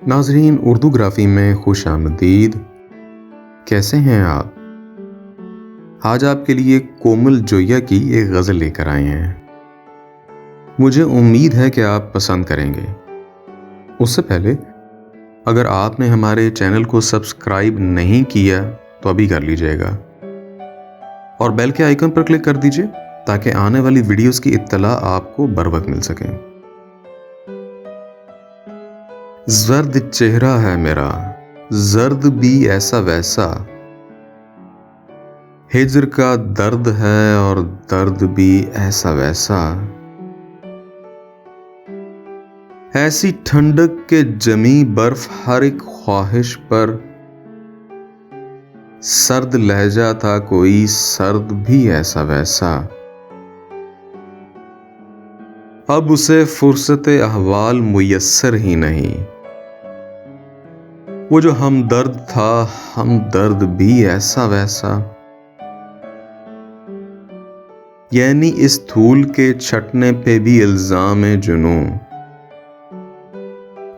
नाजरीन, उर्दूग्राफी में खुश आमदीद। कैसे हैं आप? आज आपके लिए कोमल जोया की एक गज़ल लेकर आए हैं। मुझे उम्मीद है कि आप पसंद करेंगे। उससे पहले अगर आपने हमारे चैनल को सब्सक्राइब नहीं किया तो अभी कर लीजिएगा और बेल के आइकन पर क्लिक कर दीजिए ताकि आने वाली वीडियोस की इत्तला आपको बर वक्त मिल सके। जर्द चेहरा है मेरा, जर्द भी ऐसा वैसा, हिज्र का दर्द है और दर्द भी ऐसा वैसा, ऐसी ठंडक के जमी बर्फ हर एक ख्वाहिश पर, सर्द लहजा था कोई सर्द भी ऐसा वैसा, अब उसे फुर्सत अहवाल मुयस्सर ही नहीं, वो जो हमदर्द था हमदर्द भी ऐसा वैसा, यानी इस धूल के छटने पे भी इल्जाम जुनूं,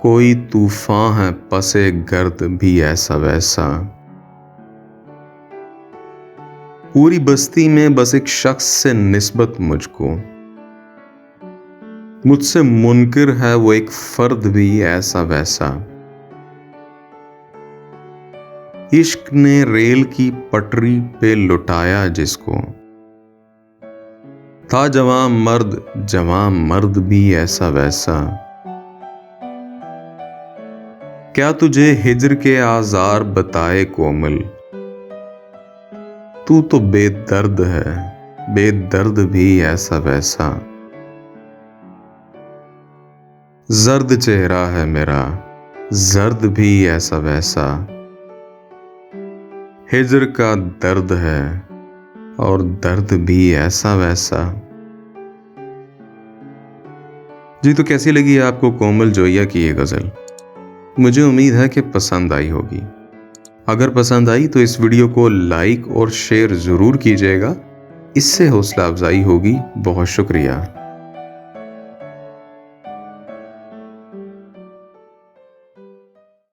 कोई तूफान है पसे गर्द भी ऐसा वैसा, पूरी बस्ती में बस एक शख्स से निस्बत मुझको, मुझसे मुनकिर है वो एक फर्द भी ऐसा वैसा, इश्क ने रेल की पटरी पे लुटाया जिसको, था जवां मर्द भी ऐसा वैसा, क्या तुझे हिज्र के आज़ार बताए कोमल, तू तो बेदर्द है, बेदर्द भी ऐसा वैसा, जर्द चेहरा है मेरा, जर्द भी ऐसा वैसा, हिज्र का दर्द है और दर्द भी ऐसा वैसा। जी, तो कैसी लगी आपको कोमल जोया की ये गज़ल? मुझे उम्मीद है कि पसंद आई होगी। अगर पसंद आई तो इस वीडियो को लाइक और शेयर ज़रूर कीजिएगा, इससे हौसला अफजाई होगी। बहुत शुक्रिया।